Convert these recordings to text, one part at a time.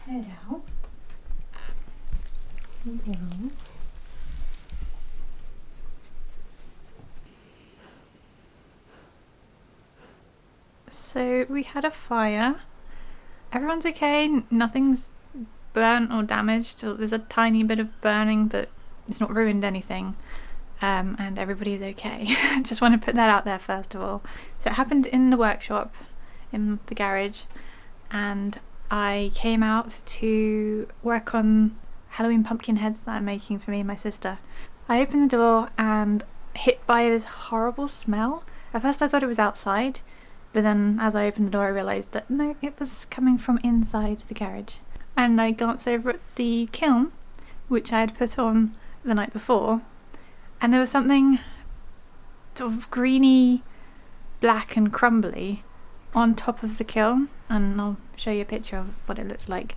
head out. Here we go. So we had a fire. Everyone's okay, nothing's burnt or damaged. There's a tiny bit of burning, but it's not ruined anything. And everybody's okay. Just want to put that out there first of all. So it happened in the workshop, in the garage, and I came out to work on Halloween pumpkin heads that I'm making for me and my sister. I opened the door and hit by this horrible smell. At first I thought it was outside, but then as I opened the door I realised that no, it was coming from inside the garage. And I glanced over at the kiln, which I had put on the night before, and there was something sort of greeny, black and crumbly on top of the kiln, and I'll show you a picture of what it looks like.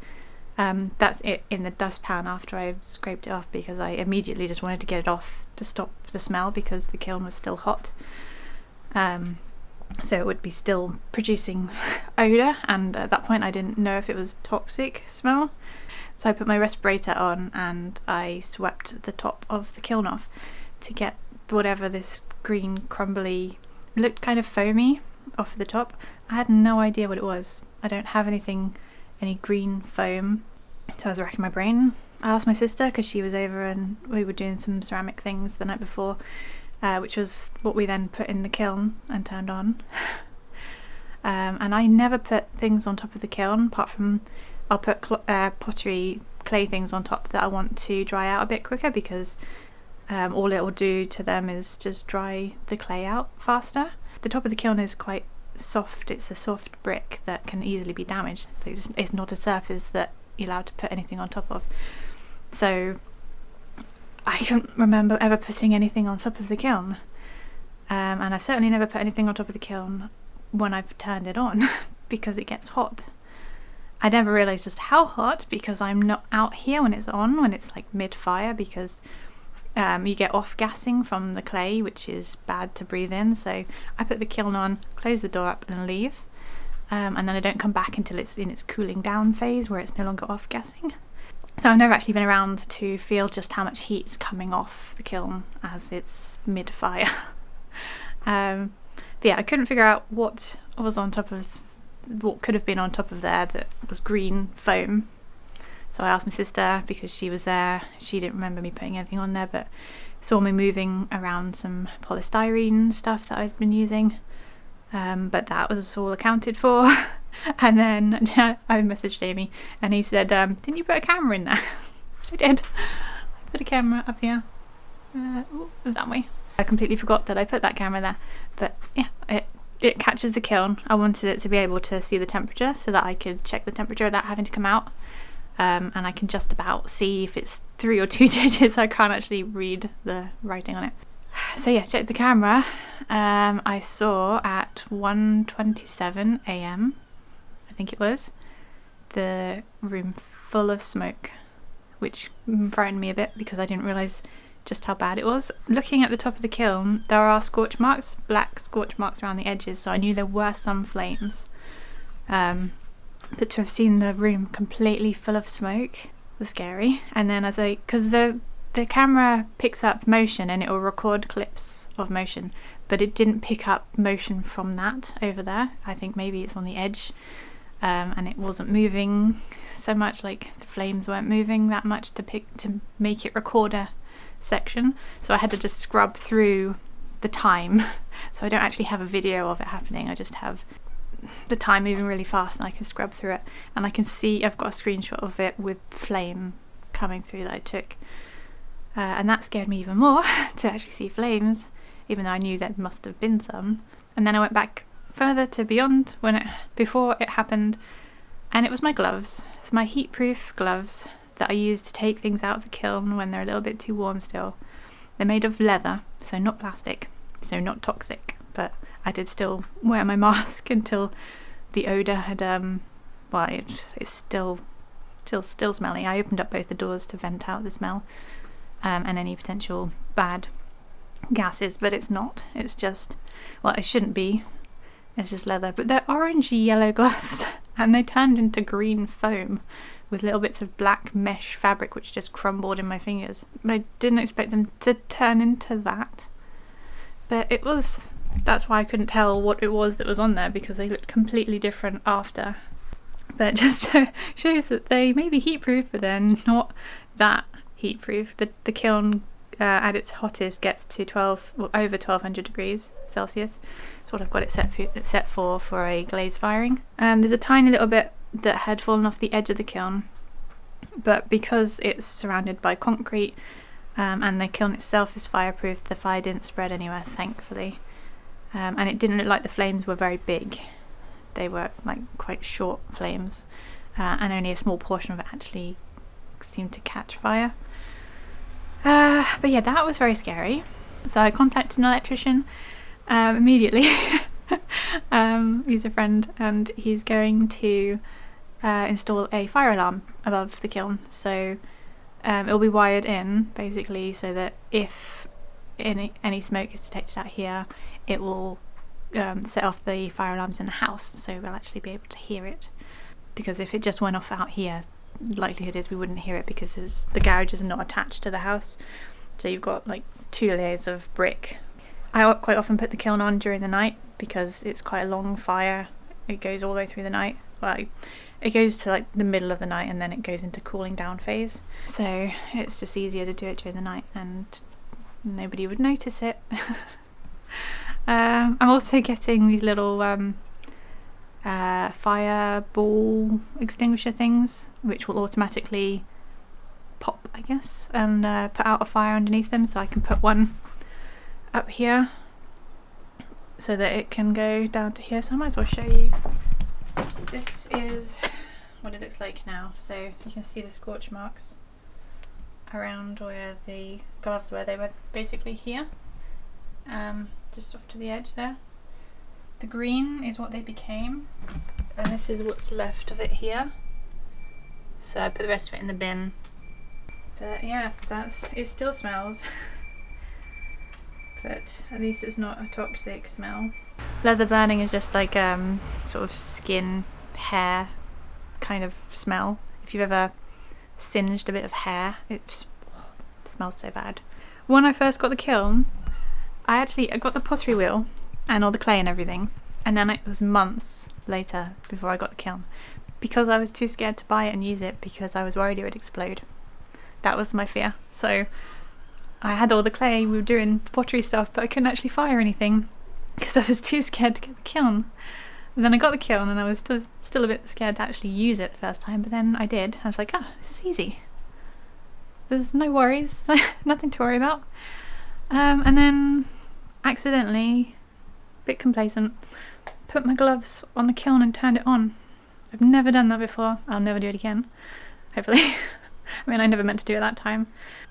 That's it in the dustpan after I scraped it off, because I immediately just wanted to get it off to stop the smell because the kiln was still hot. So it would be still producing odour, and at that point I didn't know if it was toxic smell. So I put my respirator on and I swept the top of the kiln off to get whatever this green crumbly, it looked kind of foamy off the top. I had no idea what it was. I don't have any green foam, so I was racking my brain. I asked my sister because she was over and we were doing some ceramic things the night before, which was what we then put in the kiln and turned on. And I never put things on top of the kiln, apart from I'll put pottery clay things on top that I want to dry out a bit quicker, because all it will do to them is just dry the clay out faster. The top of the kiln is quite soft. It's a soft brick that can easily be damaged. It's not a surface that you're allowed to put anything on top of. So I can't remember ever putting anything on top of the kiln, and I've certainly never put anything on top of the kiln when I've turned it on because it gets hot. I never realised just how hot, because I'm not out here when it's on, when it's like mid-fire, because you get off-gassing from the clay, which is bad to breathe in. So I put the kiln on, close the door up and leave, and then I don't come back until it's in its cooling down phase where it's no longer off-gassing. So I've never actually been around to feel just how much heat's coming off the kiln as it's mid-fire. But yeah, I couldn't figure out what was on top of, what could have been on top of there that was green foam. So I asked my sister, because she was there. She didn't remember me putting anything on there, but saw me moving around some polystyrene stuff that I'd been using. But that was all accounted for. And then I messaged Jamie and he said, didn't you put a camera in there? Which I did. I put a camera up here. That way. I completely forgot that I put that camera there. But yeah, it catches the kiln. I wanted it to be able to see the temperature so that I could check the temperature without having to come out. And I can just about see if it's 3 or 2 digits. I can't actually read the writing on it. So yeah, check the camera. I saw at 1:27 AM, I think it was, the room full of smoke, which frightened me a bit because I didn't realise just how bad it was. Looking at the top of the kiln, there are scorch marks, black scorch marks around the edges, so I knew there were some flames. But to have seen the room completely full of smoke was scary. And then because the camera picks up motion and it will record clips of motion, but it didn't pick up motion from that over there. I think maybe it's on the edge, and it wasn't moving so much, like the flames weren't moving that much to make it record a section. So I had to just scrub through the time. So I don't actually have a video of it happening. I just have the time moving really fast, and I can scrub through it, and I can see I've got a screenshot of it with flame coming through that I took, and that scared me even more to actually see flames, even though I knew there must have been some. And then I went back further to beyond before it happened, and it was my gloves. It's my heat-proof gloves that I use to take things out of the kiln when they're a little bit too warm still. They're made of leather, so not plastic, so not toxic, but I did still wear my mask until the odour had, it's still smelly. I opened up both the doors to vent out the smell and any potential bad gases, but it's not. It's just, well, it shouldn't be. It's just leather. But they're orangey yellow gloves. and they turned into green foam with little bits of black mesh fabric which just crumbled in my fingers. I didn't expect them to turn into that, but it was, that's why I couldn't tell what it was that was on there, because they looked completely different after. But just shows that they may be heat proof, but they're not that heat proof. The kiln at its hottest gets to over 1200 degrees Celsius. That's what I've got it set for a glaze firing. There's a tiny little bit that had fallen off the edge of the kiln, but because it's surrounded by concrete and the kiln itself is fireproof, the fire didn't spread anywhere, thankfully. And it didn't look like the flames were very big. They were like quite short flames, and only a small portion of it actually seemed to catch fire. But yeah, that was very scary. So I contacted an electrician immediately. He's a friend, and he's going to install a fire alarm above the kiln. So it'll be wired in basically, so that if any smoke is detected out here, it will set off the fire alarms in the house, so we'll actually be able to hear it. Because if it just went off out here, the likelihood is we wouldn't hear it, because the garage is not attached to the house, so you've got like 2 layers of brick. I quite often put the kiln on during the night because it's quite a long fire. It goes all the way through the night. Well, it goes to like the middle of the night, and then it goes into cooling down phase, so it's just easier to do it during the night and nobody would notice it. I'm also getting these little fireball extinguisher things, which will automatically pop, I guess, and put out a fire underneath them, so I can put one up here so that it can go down to here. So I might as well show you. This is what it looks like now. So you can see the scorch marks around where the gloves were. They were basically here, just off to the edge there. The green is what they became, and this is what's left of it here. So I put the rest of it in the bin. But yeah, it still smells. But at least it's not a toxic smell. Leather burning is just like sort of skin, hair kind of smell. If you've ever singed a bit of hair, it smells so bad. When I first got the kiln, I got the pottery wheel and all the clay and everything, and then it was months later before I got the kiln, because I was too scared to buy it and use it, because I was worried it would explode. That was my fear. So I had all the clay, we were doing pottery stuff, but I couldn't actually fire anything because I was too scared to get the kiln. And then I got the kiln, and I was still a bit scared to actually use it the first time, but then I did. I was like, this is easy. There's no worries, nothing to worry about. And then accidentally, a bit complacent, put my gloves on the kiln and turned it on. I've never done that before. I'll never do it again, hopefully. I mean, I never meant to do it that time.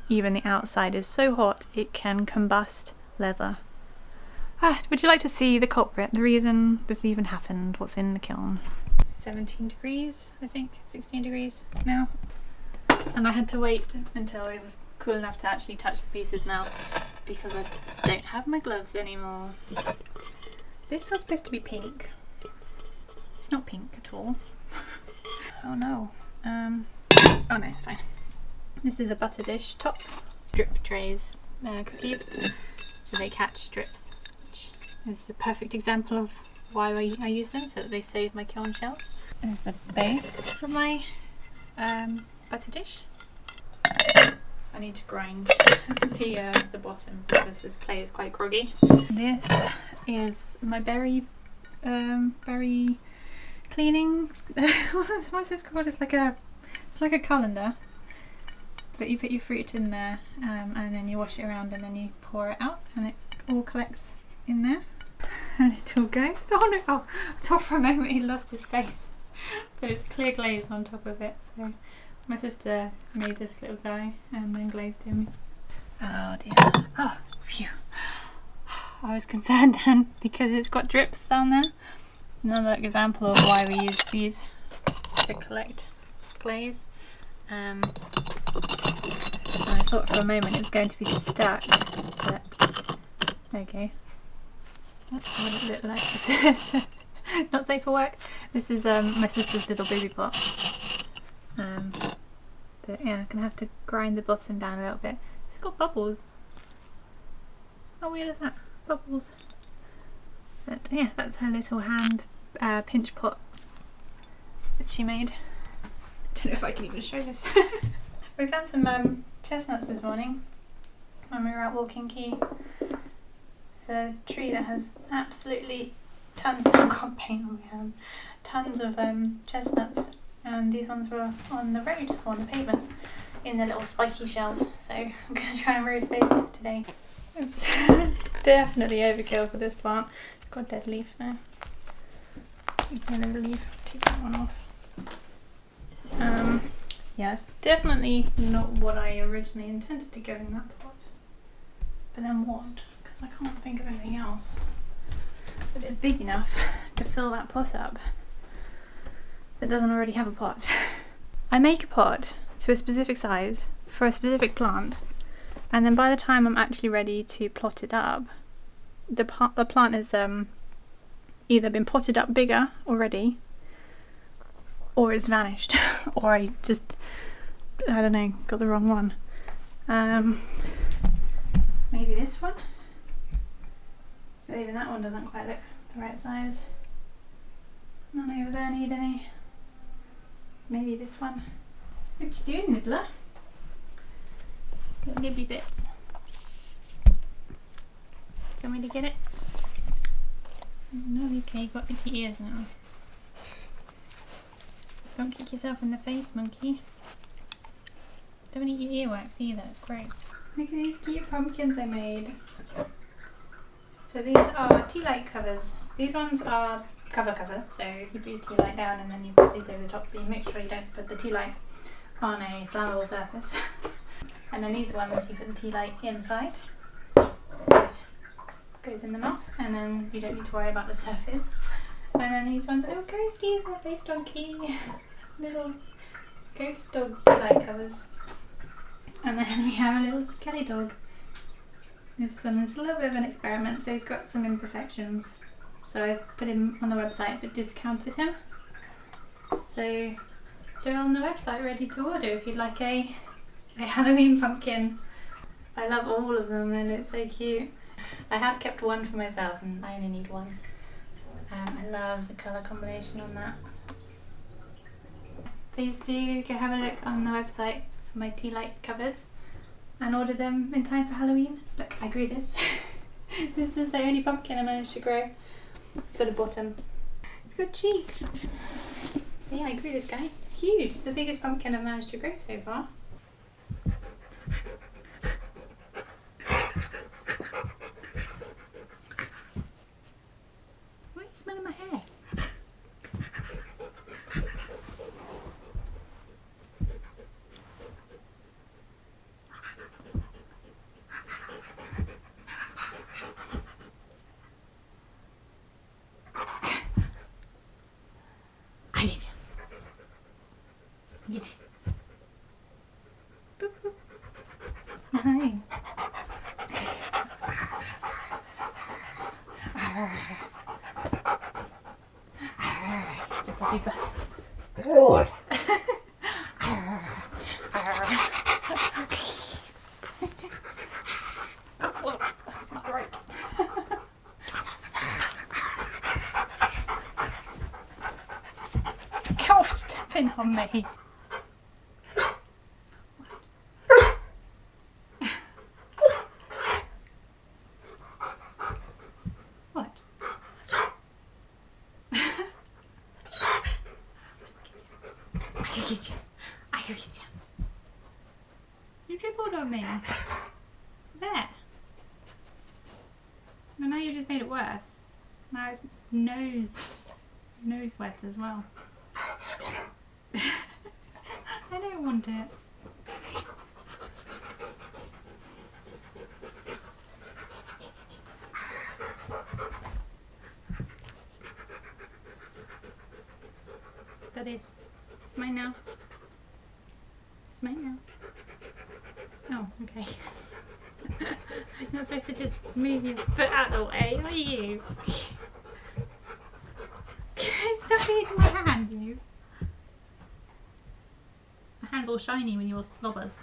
Even the outside is so hot it can combust leather. Would you like to see the culprit, the reason this even happened, what's in the kiln? 17 degrees, I think, 16 degrees now. And I had to wait until it was cool enough to actually touch the pieces now, because I don't have my gloves anymore. This was supposed to be pink. It's not pink at all. Oh no. Oh no, it's fine. This is a butter dish top. Drip trays, cookies, so they catch drips, which is a perfect example of why I use them, so that they save my kiln shells. There's the base for my butter dish. I need to grind the bottom because this clay is quite groggy. This is my berry cleaning. What's this called? It's like a colander, but you put your fruit in there, and then you wash it around, and then you pour it out, and it all collects in there. And it all goes. Oh no! Oh, I thought for a moment he lost his face, but it's clear glaze on top of it. So my sister made this little guy and then glazed him. Oh dear. Oh, phew. I was concerned then because it's got drips down there. Another example of why we use these to collect glaze. I thought for a moment it was going to be stuck, but okay. That's what it looked like. It says not safe for work. This is my sister's little baby pot. But yeah, I'm gonna have to grind the bottom down a little bit. It's got bubbles. How weird is that? Bubbles. But yeah, that's her little hand pinch pot that she made. Don't know if I can even show this. We found some chestnuts this morning when we were out walking Key. It's a tree that has absolutely tons of got paint on my hand. Tons of chestnuts, and these ones were on the road, or on the pavement, in the little spiky shells. So I'm going to try and roast those today. It's definitely overkill for this plant. It's got a dead leaf there. Another leaf. Take that one off. Yeah, it's definitely not what I originally intended to go in that pot. But then what? Because I can't think of anything else that is big enough to fill that pot up that doesn't already have a pot. I make a pot to a specific size for a specific plant, and then by the time I'm actually ready to plot it up, the plant has either been potted up bigger already, or it's vanished, or I don't know, got the wrong one. Maybe this one? But even that one doesn't quite look the right size. None over there need any. Maybe this one. What you doing, nibbler? Little nibbly bits. Do you want me to get it? No, okay, you got itchy ears now. Don't kick yourself in the face, monkey. Don't eat your earwax either, it's gross. Look at these cute pumpkins I made. So these are tea light covers. These ones are cover, so you put your tea light down and then you put these over the top, but you make sure you don't put the tea light on a flammable surface. And then these ones you put the tea light inside. So this goes in the mouth, and then you don't need to worry about the surface. And then these ones are little ghosties, they're based on Key. Little ghost dog light covers. And then we have a little skelly dog. This one is a little bit of an experiment, so he's got some imperfections. So I've put him on the website but discounted him. So they're on the website ready to order if you'd like a Halloween pumpkin. I love all of them and it's so cute. I have kept one for myself and I only need one. I love the colour combination on that. Please do go have a look on the website for my tea light covers and order them in time for Halloween. Look, I grew this. This is the only pumpkin I managed to grow. It's got a bottom. It's got cheeks. Yeah, I grew this guy. It's huge. It's the biggest pumpkin I've managed to grow so far. Why are you smelling my hair? Hi. Good. That's my throat. Go stepping on me. What? I can get you. I can get you. You dribbled on me. There. And now you just made it worse. Now it's nose wet as well. I don't want it. That is. It's mine now. It's mine now. Oh, okay. You're not supposed to just move your foot out of the way, are you? Stop see my hand, you? My hand's all shiny when you're slobbers.